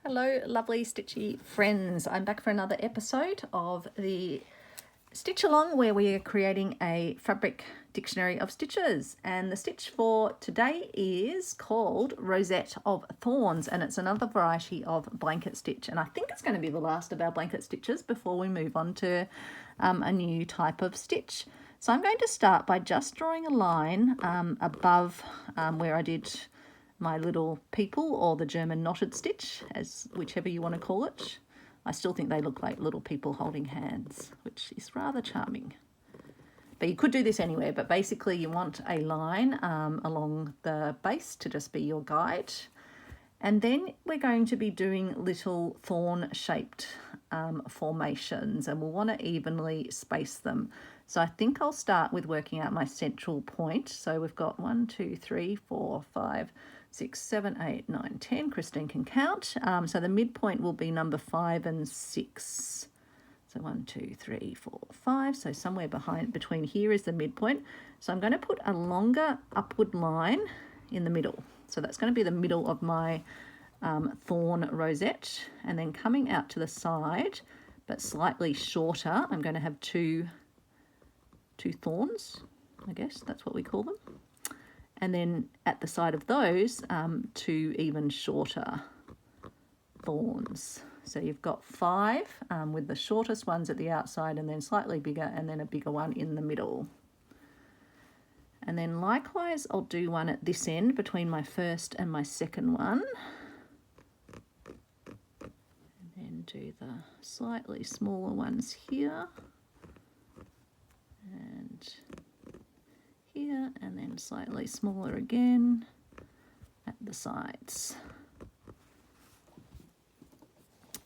Hello, lovely stitchy friends. I'm back for another episode of the Stitch Along where we are creating a fabric dictionary of stitches. And the stitch for today is called Rosette of Thorns, and it's another variety of blanket stitch. And I think it's going to be the last of our blanket stitches before we move on to a new type of stitch. So I'm going to start by just drawing a line above where I did my little people, or the German knotted stitch, as whichever you want to call it. I still think they look like little people holding hands, which is rather charming. But you could do this anywhere, but basically you want a line along the base to just be your guide. And then we're going to be doing little thorn shaped formations, and we'll want to evenly space them. So I think I'll start with working out my central point. So we've got 1, 2, 3, 4, 5, 6, 7, 8, 9, 10. Christine can count. So the midpoint will be number 5 and 6. So 1, 2, 3, 4, 5. So somewhere between here is the midpoint. So I'm going to put a longer upward line in the middle. So that's going to be the middle of my thorn rosette. And then coming out to the side, but slightly shorter, I'm going to have two thorns, I guess that's what we call them. And then at the side of those, 2 even shorter thorns. So you've got 5 with the shortest ones at the outside, and then slightly bigger, and then a bigger one in the middle. And then likewise, I'll do one at this end between my first and my second one. And then do the slightly smaller ones here. And here, and then slightly smaller again at the sides.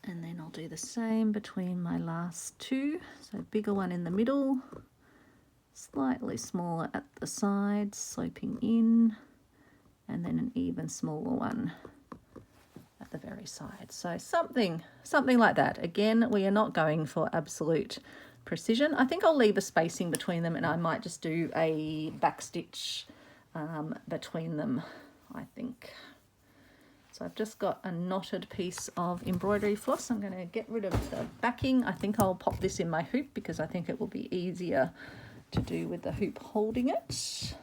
And then I'll do the same between my last 2. So bigger one in the middle, slightly smaller at the sides, sloping in, and then an even smaller one at the very side. So something like that. Again, we are not going for absolute precision. I think I'll leave a spacing between them, and I might just do a back stitch between them, I think. So I've just got a knotted piece of embroidery floss. I'm going to get rid of the backing. I think I'll pop this in my hoop because I think it will be easier to do with the hoop holding it.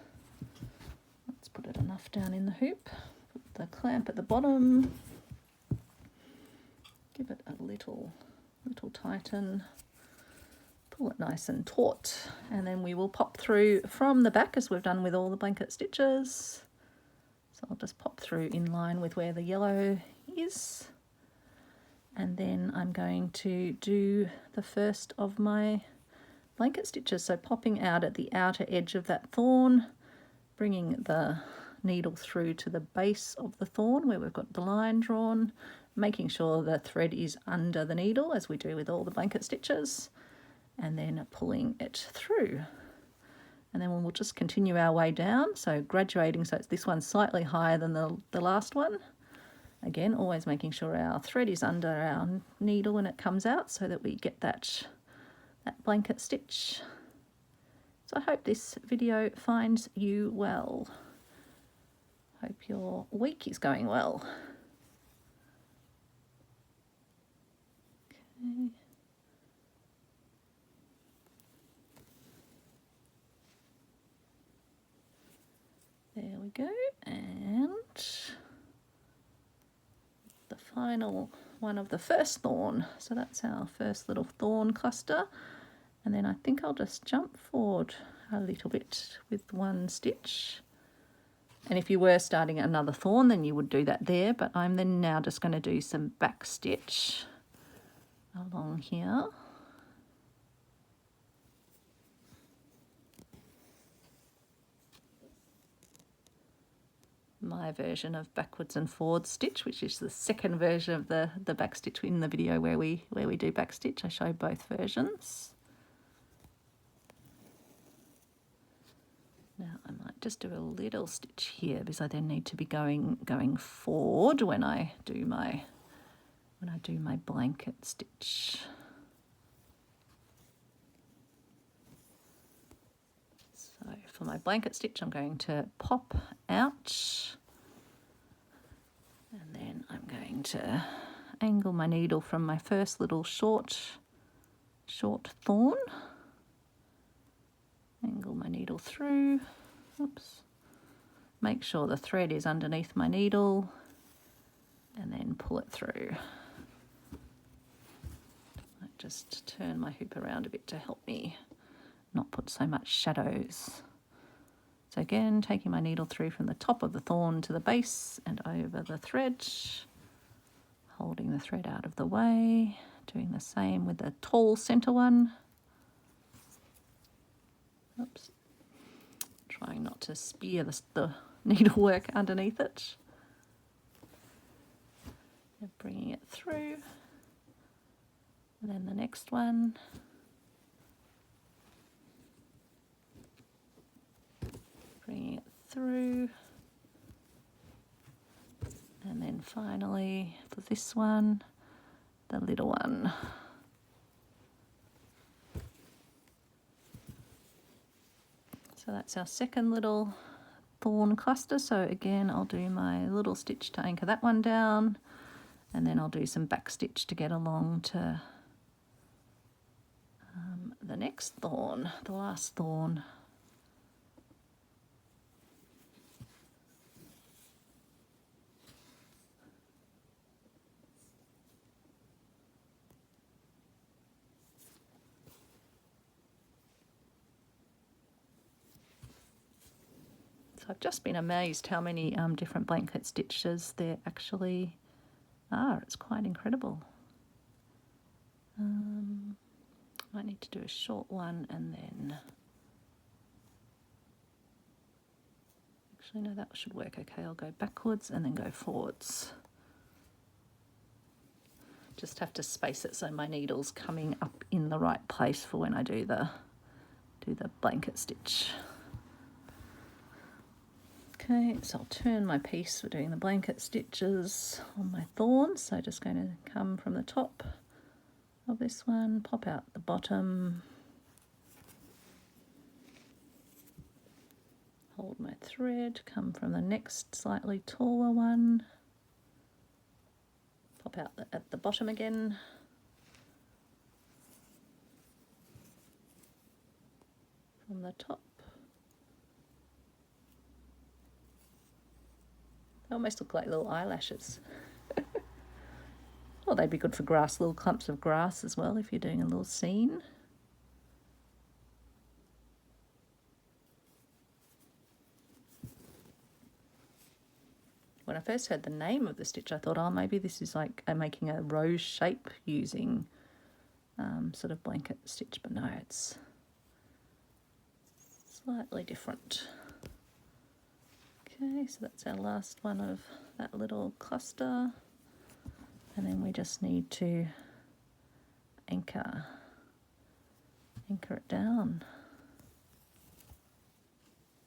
Let's put it enough down in the hoop. Put the clamp at the bottom. Give it a little tighten. Pull it nice and taut, and then we will pop through from the back as we've done with all the blanket stitches. So I'll just pop through in line with where the yellow is, and then I'm going to do the first of my blanket stitches. So popping out at the outer edge of that thorn, bringing the needle through to the base of the thorn where we've got the line drawn, making sure the thread is under the needle as we do with all the blanket stitches, and then pulling it through. And then we'll just continue our way down, so graduating, so it's this one slightly higher than the last one. Again, always making sure our thread is under our needle when it comes out so that we get that blanket stitch. So I hope this video finds you well. Hope your week is going well. Okay. There we go, and the final one of the first thorn. So that's our first little thorn cluster. And then I think I'll just jump forward a little bit with one stitch. And if you were starting another thorn, then you would do that there, but I'm then now just going to do some back stitch along here. My version of backwards and forwards stitch, which is the second version of the back stitch in the video where we do back stitch. I show both versions. Now I might just do a little stitch here because I then need to be going forward when I do my blanket stitch. So for my blanket stitch, I'm going to pop out, and then I'm going to angle my needle from my first little short thorn. Angle my needle through. Oops. Make sure the thread is underneath my needle and then pull it through. I just turn my hoop around a bit to help me not put so much shadows. So again, taking my needle through from the top of the thorn to the base and over the thread, holding the thread out of the way, doing the same with the tall center one. Oops. Trying not to spear the needlework underneath it. And bringing it through. And then the next one. Bringing it through. And then finally, for this one, the little one. So that's our second little thorn cluster. So again, I'll do my little stitch to anchor that one down, and then I'll do some back stitch to get along to the next thorn, the last thorn. I've just been amazed how many different blanket stitches there actually are. It's quite incredible. Might need to do a short one and then... Actually, no, that should work okay. I'll go backwards and then go forwards. Just have to space it so my needle's coming up in the right place for when I do the blanket stitch. Okay, so I'll turn my piece for doing the blanket stitches on my thorns. So just going to come from the top of this one, pop out the bottom, hold my thread, come from the next slightly taller one, pop out at the bottom again, from the top. They almost look like little eyelashes. Well, they'd be good for grass, little clumps of grass as well if you're doing a little scene. When I first heard the name of the stitch, I thought, oh, maybe this is like making a rose shape using sort of blanket stitch, but no, it's slightly different. Okay, so that's our last one of that little cluster. And then we just need to anchor it down.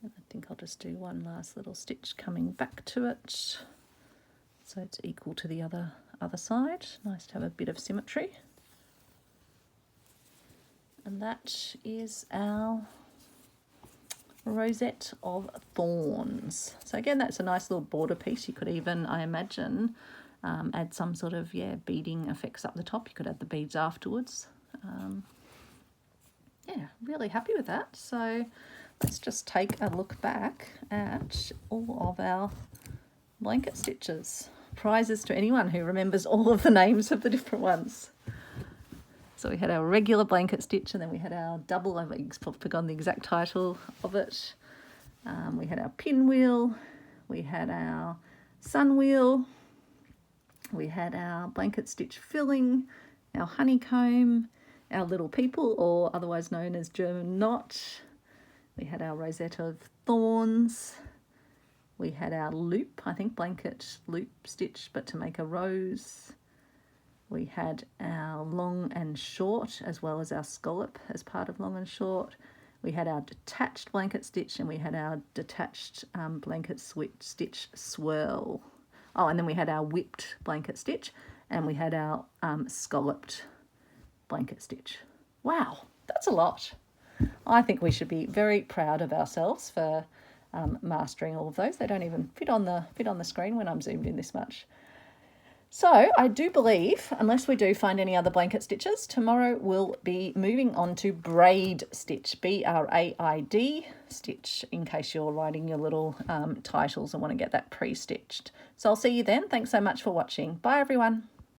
And I think I'll just do one last little stitch coming back to it, so it's equal to the other side. Nice to have a bit of symmetry. And that is our Rosette of Thorns. So again, that's a nice little border piece. You could even, I imagine, add some sort of beading effects up the top. You could add the beads afterwards. Yeah, really happy with that. So let's just take a look back at all of our blanket stitches. Prizes to anyone who remembers all of the names of the different ones. So we had our regular blanket stitch, and then we had our double, I've forgotten the exact title of it. We had our pinwheel, we had our sun wheel, we had our blanket stitch filling, our honeycomb, our little people, or otherwise known as German knot. We had our Rosette of Thorns. We had our loop, I think blanket loop stitch, but to make a rose. We had our long and short, as well as our scallop as part of long and short. We had our detached blanket stitch, and we had our detached blanket stitch swirl. Oh, and then we had our whipped blanket stitch, and we had our scalloped blanket stitch. Wow, that's a lot. I think we should be very proud of ourselves for mastering all of those. They don't even fit on the screen when I'm zoomed in this much. So I do believe, unless we do find any other blanket stitches, tomorrow we'll be moving on to braid stitch, B-R-A-I-D stitch, in case you're writing your little titles and want to get that pre-stitched. So I'll see you then. Thanks so much for watching. Bye everyone.